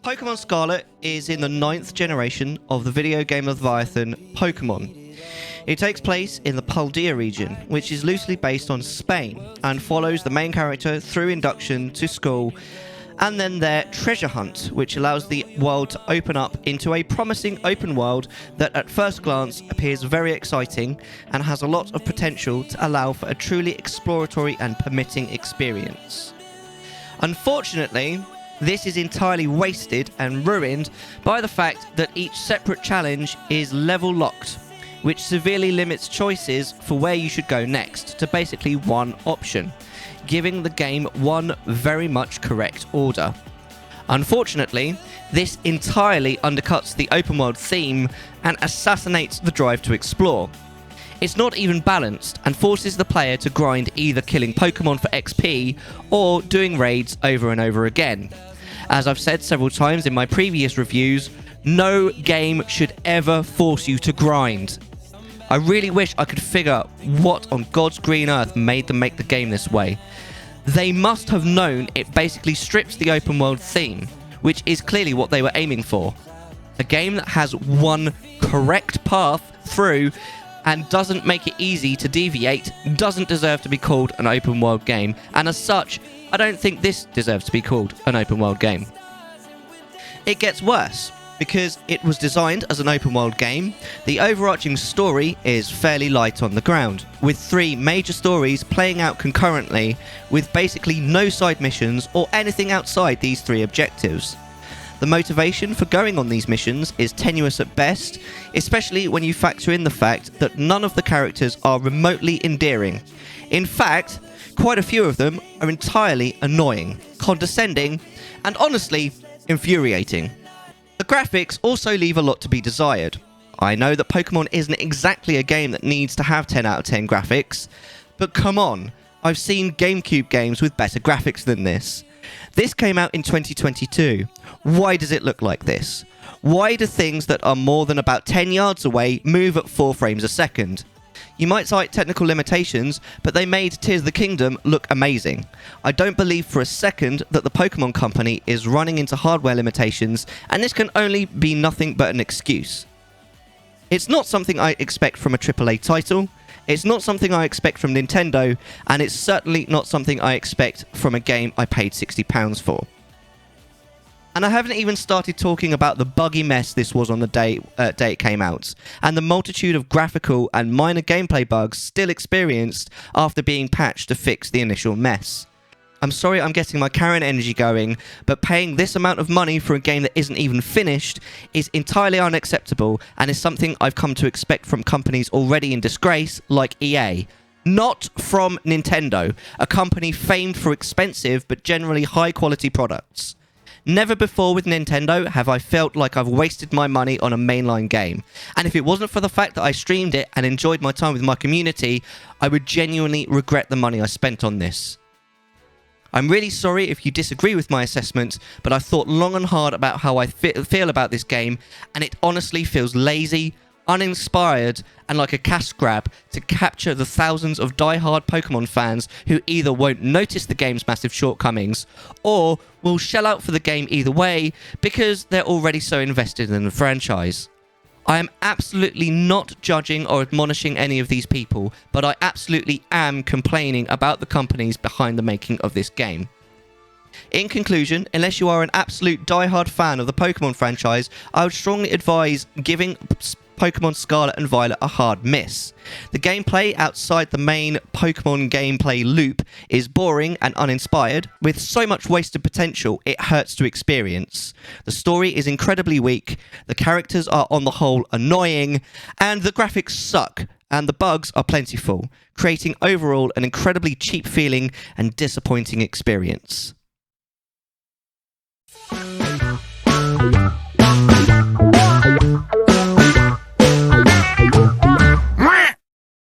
Pokemon Scarlet is in the 9th generation of the video game Leviathan Pokemon. It takes place in the Paldea region, which is loosely based on Spain, and follows the main character through induction to school and then their treasure hunt, which allows the world to open up into a promising open world that at first glance appears very exciting and has a lot of potential to allow for a truly exploratory and permitting experience. Unfortunately, this is entirely wasted and ruined by the fact that each separate challenge is level locked, which severely limits choices for where you should go next to basically one option, giving the game one very much correct order. Unfortunately, this entirely undercuts the open world theme and assassinates the drive to explore. It's not even balanced and forces the player to grind either killing Pokemon for XP or doing raids over and over again. As I've said several times in my previous reviews, no game should ever force you to grind. I really wish I could figure out what on God's green earth made them make the game this way. They must have known it basically strips the open world theme, which is clearly what they were aiming for. A game that has one correct path through and doesn't make it easy to deviate doesn't deserve to be called an open world game, and as such, I don't think this deserves to be called an open world game. It gets worse. Because it was designed as an open world game, the overarching story is fairly light on the ground, with 3 major stories playing out concurrently, with basically no side missions or anything outside these 3 objectives. The motivation for going on these missions is tenuous at best, especially when you factor in the fact that none of the characters are remotely endearing. In fact, quite a few of them are entirely annoying, condescending, and honestly, infuriating. The graphics also leave a lot to be desired. I know that Pokemon isn't exactly a game that needs to have 10 out of 10 graphics, but come on, I've seen GameCube games with better graphics than this. This came out in 2022. Why does it look like this? Why do things that are more than about 10 yards away move at 4 frames a second? You might cite technical limitations, but they made Tears of the Kingdom look amazing. I don't believe for a second that the Pokemon Company is running into hardware limitations, and this can only be nothing but an excuse. It's not something I expect from a AAA title, it's not something I expect from Nintendo, and it's certainly not something I expect from a game I paid £60 for. And I haven't even started talking about the buggy mess this was on the day it came out, and the multitude of graphical and minor gameplay bugs still experienced after being patched to fix the initial mess. I'm sorry I'm getting my Karen energy going, but paying this amount of money for a game that isn't even finished is entirely unacceptable and is something I've come to expect from companies already in disgrace like EA. Not from Nintendo, a company famed for expensive but generally high quality products. Never before with Nintendo have I felt like I've wasted my money on a mainline game. And if it wasn't for the fact that I streamed it and enjoyed my time with my community, I would genuinely regret the money I spent on this. I'm really sorry if you disagree with my assessment, but I've thought long and hard about how I feel about this game, and it honestly feels lazy, uninspired, and like a cash grab to capture the thousands of die-hard Pokemon fans who either won't notice the game's massive shortcomings or will shell out for the game either way because they're already so invested in the franchise. I am absolutely not judging or admonishing any of these people, but I absolutely am complaining about the companies behind the making of this game. In conclusion, unless you are an absolute die-hard fan of the Pokemon franchise, I would strongly advise giving Pokemon Scarlet and Violet a hard miss. The gameplay outside the main Pokemon gameplay loop is boring and uninspired, with so much wasted potential it hurts to experience. The story is incredibly weak, the characters are on the whole annoying, and the graphics suck, and the bugs are plentiful, creating overall an incredibly cheap feeling and disappointing experience.